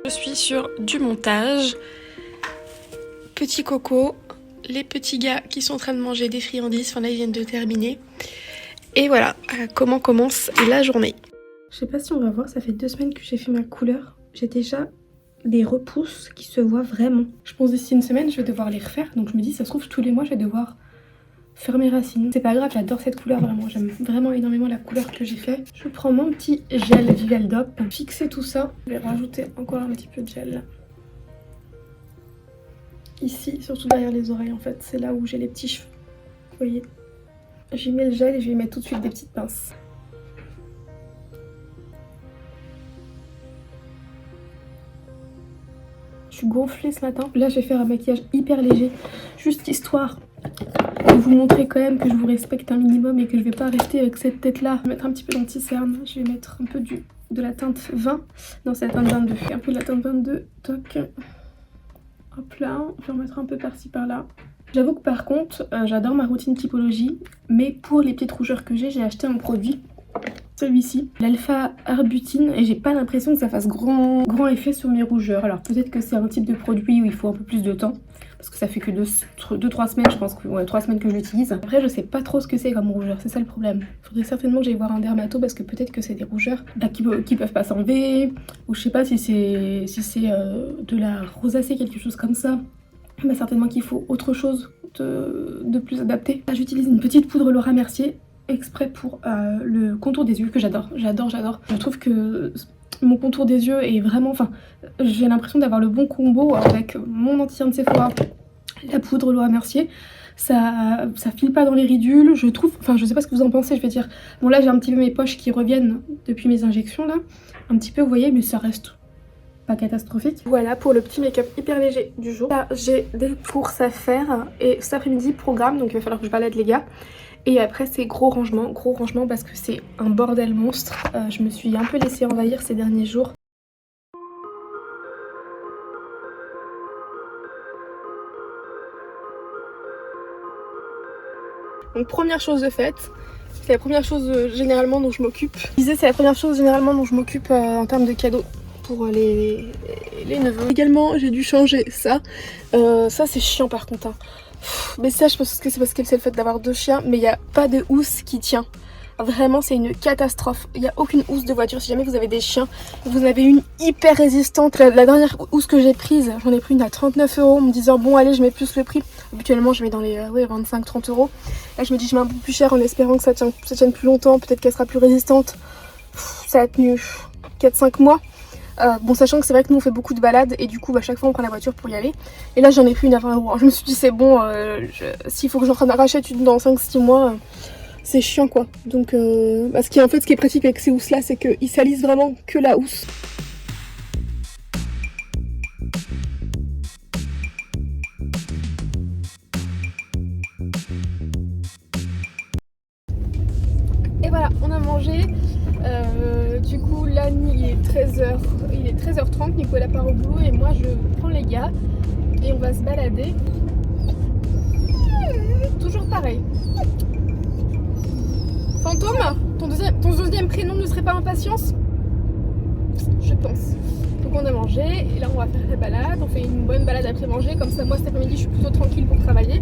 Je suis sur du montage. Petit coco, les petits gars qui sont en train de manger des friandises, enfin là ils viennent de terminer. Et voilà, comment commence la journée. Je sais pas si on va voir, ça fait 2 semaines que j'ai fait ma couleur. J'ai déjà des repousses qui se voient vraiment. Je pense d'ici une semaine je vais devoir les refaire, donc je me dis ça se trouve tous les mois je vais devoir faire mes racines. C'est pas grave, j'adore cette couleur vraiment, j'aime vraiment énormément la couleur que j'ai fait. Je prends mon petit gel Vivaldop, fixer tout ça. Je vais rajouter encore un petit peu de gel. Ici, surtout derrière les oreilles en fait, c'est là où j'ai les petits cheveux. Vous voyez, j'y mets le gel et je vais mettre tout de suite des petites pinces. Je suis gonflée ce matin. Là, je vais faire un maquillage hyper léger, juste histoire de vous montrer quand même que je vous respecte un minimum et que je vais pas rester avec cette tête-là. Je vais mettre un petit peu d'anti-cerne, je vais mettre un peu de la teinte 20. Non, c'est la teinte 22. Un peu de la teinte 22, toc. Hop là, je vais en mettre un peu par-ci par-là. J'avoue que par contre, j'adore ma routine typologie, mais pour les petites rougeurs que j'ai acheté un produit, celui-ci, l'Alpha Arbutine, et j'ai pas l'impression que ça fasse grand effet sur mes rougeurs. Alors peut-être que c'est un type de produit où il faut un peu plus de temps, parce que ça fait que 2-3 semaines, je pense que 3 semaines que je l'utilise. Après, je sais pas trop ce que c'est comme rougeur, c'est ça le problème. Il faudrait certainement que j'aille voir un dermato, parce que peut-être que c'est des rougeurs qui peuvent pas s'enlever, ou je sais pas si c'est de la rosacée, quelque chose comme ça. Bah certainement qu'il faut autre chose de plus adapté. Là, j'utilise une petite poudre Laura Mercier exprès pour le contour des yeux que j'adore. Je trouve que mon contour des yeux est vraiment... Enfin, j'ai l'impression d'avoir le bon combo avec mon anti-cerne Sephora, la poudre Laura Mercier. Ça file pas dans les ridules, je trouve... Enfin, je sais pas ce que vous en pensez, je vais dire... Bon, là, j'ai un petit peu mes poches qui reviennent depuis mes injections, là. Un petit peu, vous voyez, mais ça reste... pas catastrophique. Voilà pour le petit make-up hyper léger du jour. Là j'ai des courses à faire et cet après-midi programme, donc il va falloir que je balade les gars. Et après c'est gros rangement parce que c'est un bordel monstre. Je me suis un peu laissée envahir ces derniers jours. Donc première chose de faite, c'est la première chose généralement dont je m'occupe. Je disais c'est la première chose généralement dont je m'occupe en termes de cadeaux pour les neveux. Également j'ai dû changer ça. Ça c'est chiant par contre. Hein. Mais ça je pense que c'est parce que c'est le fait d'avoir 2 chiens, mais il n'y a pas de housse qui tient. Vraiment c'est une catastrophe. Il n'y a aucune housse de voiture. Si jamais vous avez des chiens, vous en avez une hyper résistante. La dernière housse que j'ai prise, j'en ai pris une à 39 € en me disant bon allez je mets plus le prix. Habituellement je mets dans les 25-30 €. Là je me dis je mets un peu plus cher en espérant que ça tienne plus longtemps, peut-être qu'elle sera plus résistante. Ça a tenu 4-5 mois. Bon sachant que c'est vrai que nous on fait beaucoup de balades et du coup à chaque fois on prend la voiture pour y aller. Et là j'en ai pris une à 20 €. Alors, je me suis dit c'est bon, s'il faut que j'en rachète une dans 5-6 mois, c'est chiant quoi. Donc ce qui est pratique avec ces housses là c'est qu'ils salissent vraiment que la housse. Et voilà, on a mangé. Du coup là il est 13h30, Nicolas part au boulot et moi je prends les gars et on va se balader. Toujours pareil. Fantôme, ton deuxième prénom ne serait pas Impatience? Je pense. Donc on a mangé et là on va faire la balade, on fait une bonne balade après manger, comme ça moi cet après-midi je suis plutôt tranquille pour travailler.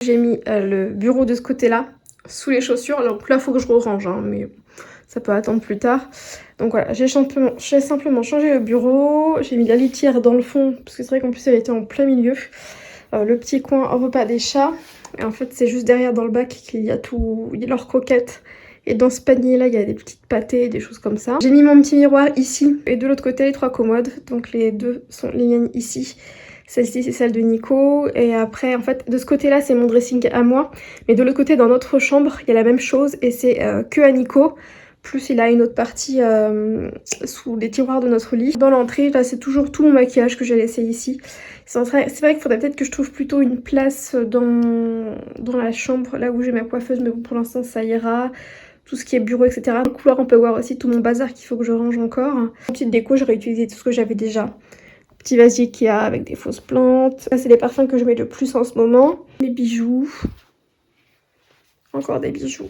J'ai mis le bureau de ce côté-là, sous les chaussures. Donc là, il faut que je range, hein, mais ça peut attendre plus tard. Donc voilà, j'ai simplement changé le bureau. J'ai mis la litière dans le fond, parce que c'est vrai qu'en plus, elle était en plein milieu. Le petit coin repas des chats. Et en fait, c'est juste derrière dans le bac qu'il y a tout, il y a leurs croquettes Et dans ce panier là il y a des petites pâtées, des choses comme ça. J'ai mis mon petit miroir ici et de l'autre côté les 3 commodes. Donc les deux sont les miennes ici. Celle-ci c'est celle de Nico et après en fait de ce côté là c'est mon dressing à moi. Mais de l'autre côté dans notre chambre il y a la même chose et c'est que à Nico. Plus il a une autre partie sous les tiroirs de notre lit. Dans l'entrée là c'est toujours tout mon maquillage que j'ai laissé ici. C'est vrai qu'il faudrait peut-être que je trouve plutôt une place dans la chambre là où j'ai ma coiffeuse, mais bon, pour l'instant ça ira. Tout ce qui est bureau, etc. Le couloir, on peut voir aussi tout mon bazar qu'il faut que je range encore. En petite déco, j'aurais utilisé tout ce que j'avais déjà. Petit vasier qu'il y a avec des fausses plantes. Ça, c'est les parfums que je mets le plus en ce moment. Les bijoux. Encore des bijoux.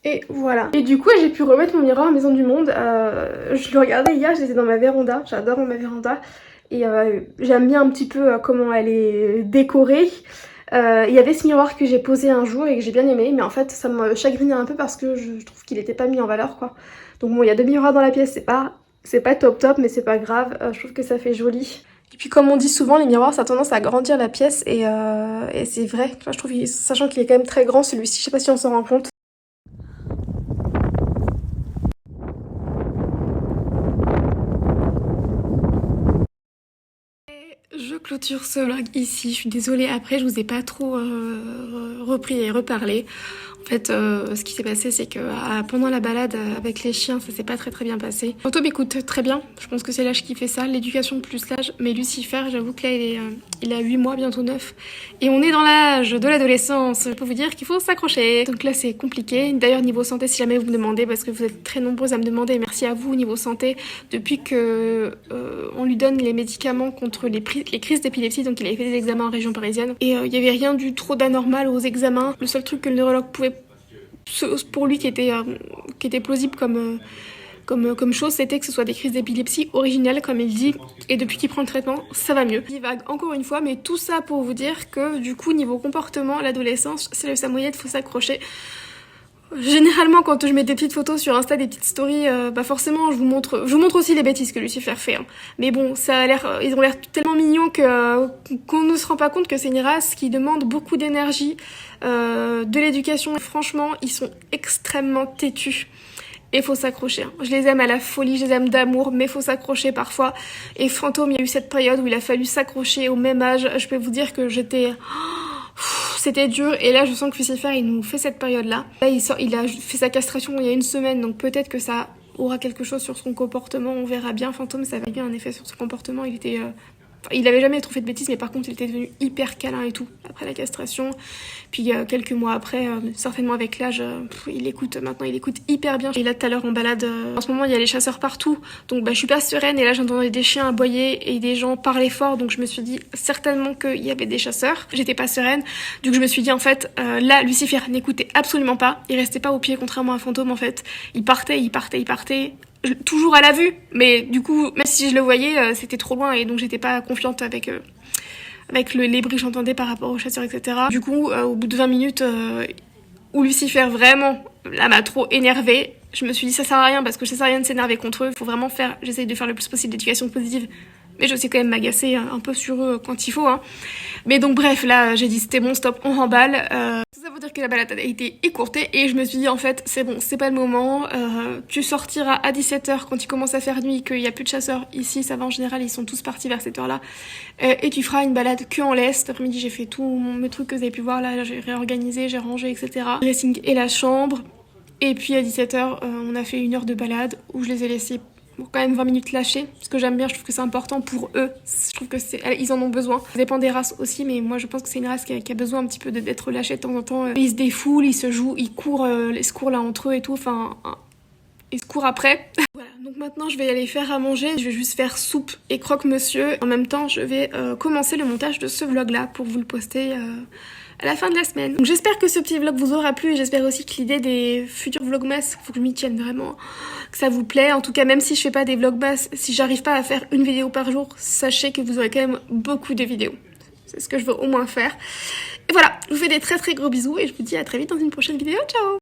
Et voilà. Et du coup, j'ai pu remettre mon miroir à Maison du Monde. Je le regardais hier, j'étais dans ma véranda. J'adore ma véranda. Et j'aime bien un petit peu comment elle est décorée. Il y avait ce miroir que j'ai posé un jour et que j'ai bien aimé, mais en fait ça me chagrinait un peu parce que je trouve qu'il n'était pas mis en valeur quoi. Donc bon, il y a 2 miroirs dans la pièce, c'est pas top mais c'est pas grave, je trouve que ça fait joli. Et puis comme on dit souvent, les miroirs ça a tendance à agrandir la pièce et c'est vrai. Enfin, je trouve, sachant qu'il est quand même très grand celui-ci, je sais pas si on s'en rend compte. Je clôture ce vlog ici, je suis désolée, après je vous ai pas trop repris et reparlé. En fait, ce qui s'est passé, c'est que pendant la balade avec les chiens, ça s'est pas très bien passé. Fantôme écoute très bien, je pense que c'est l'âge qui fait ça, l'éducation plus l'âge. Mais Lucifer, j'avoue que là, il a 8 mois, bientôt 9. Et on est dans l'âge de l'adolescence, je peux vous dire qu'il faut s'accrocher. Donc là, c'est compliqué. D'ailleurs, niveau santé, si jamais vous me demandez, parce que vous êtes très nombreux à me demander, merci à vous, niveau santé, depuis que on lui donne les médicaments contre les crises d'épilepsie, donc il avait fait des examens en région parisienne. Et il y avait rien du trop d'anormal aux examens. Le seul truc que le neurologue pouvait pour lui qui était plausible comme chose, c'était que ce soit des crises d'épilepsie originales comme il dit, et depuis qu'il prend le traitement ça va mieux. Il vague encore une fois, mais tout ça pour vous dire que du coup niveau comportement, l'adolescence c'est le samoyed, faut s'accrocher. Généralement quand je mets des petites photos sur Insta, des petites stories, bah forcément je vous montre aussi les bêtises que Lucifer fait hein. Mais bon, ça a l'air, ils ont l'air tellement mignons qu'on ne se rend pas compte que c'est une race qui demande beaucoup d'énergie, de l'éducation. Franchement, ils sont extrêmement têtus. Et faut s'accrocher. Je les aime à la folie, je les aime d'amour, mais faut s'accrocher parfois. Et Fantôme, il y a eu cette période où il a fallu s'accrocher au même âge. Je peux vous dire que c'était dur, et là je sens que Lucifer il nous fait cette période là. Là il a fait sa castration il y a 1 semaine, donc peut-être que ça aura quelque chose sur son comportement, on verra bien. Fantôme, ça avait eu un effet sur son comportement, il avait jamais trop fait de bêtises, mais par contre il était devenu hyper câlin et tout après la castration. Puis quelques mois après, certainement avec l'âge, il écoute hyper bien. Et là tout à l'heure en balade, en ce moment il y a les chasseurs partout, donc je suis pas sereine, et là j'entendais des chiens aboyer et des gens parler fort, donc je me suis dit certainement qu'il y avait des chasseurs. J'étais pas sereine, donc je me suis dit en fait là Lucifer n'écoutait absolument pas, il restait pas au pied contrairement à Fantôme en fait, il partait toujours à la vue, mais du coup même si je le voyais c'était trop loin, et donc j'étais pas confiante avec les bruits que j'entendais par rapport aux chasseurs, etc. Du coup au bout de 20 minutes où Lucifer vraiment là m'a trop énervée, je me suis dit ça sert à rien, parce que ça sert à rien de s'énerver contre eux, faut vraiment j'essaye de faire le plus possible d'éducation positive, mais je sais quand même m'agacer un peu sur eux quand il faut hein. Mais donc bref, là j'ai dit c'était bon, stop, on remballe. Ça veut dire que la balade a été écourtée, et je me suis dit en fait c'est bon, c'est pas le moment, tu sortiras à 17h quand il commence à faire nuit, qu'il y a plus de chasseurs ici, ça va en général, ils sont tous partis vers cette heure là, et tu feras une balade que en laisse. Cet après-midi j'ai fait tous mes trucs que vous avez pu voir là, j'ai réorganisé, j'ai rangé, etc. Dressing et la chambre, et puis à 17h on a fait 1 heure de balade où je les ai laissés quand même 20 minutes lâchés, parce que j'aime bien, je trouve que c'est important pour eux, je trouve que ils en ont besoin. Ça dépend des races aussi, mais moi je pense que c'est une race qui a besoin un petit peu d'être lâchée de temps en temps. Ils se défoulent, ils se jouent, ils courent, ils se courent là entre eux et tout, enfin ils se courent après. Voilà, donc maintenant je vais aller faire à manger, je vais juste faire soupe et croque-monsieur. En même temps je vais commencer le montage de ce vlog là pour vous le poster à la fin de la semaine. Donc j'espère que ce petit vlog vous aura plu, et j'espère aussi que l'idée des futurs vlogmas, faut que je m'y tienne vraiment, que ça vous plaît. En tout cas, même si je fais pas des vlogmas, si j'arrive pas à faire une vidéo par jour, sachez que vous aurez quand même beaucoup de vidéos. C'est ce que je veux au moins faire. Et voilà, je vous fais des très gros bisous, et je vous dis à très vite dans une prochaine vidéo. Ciao!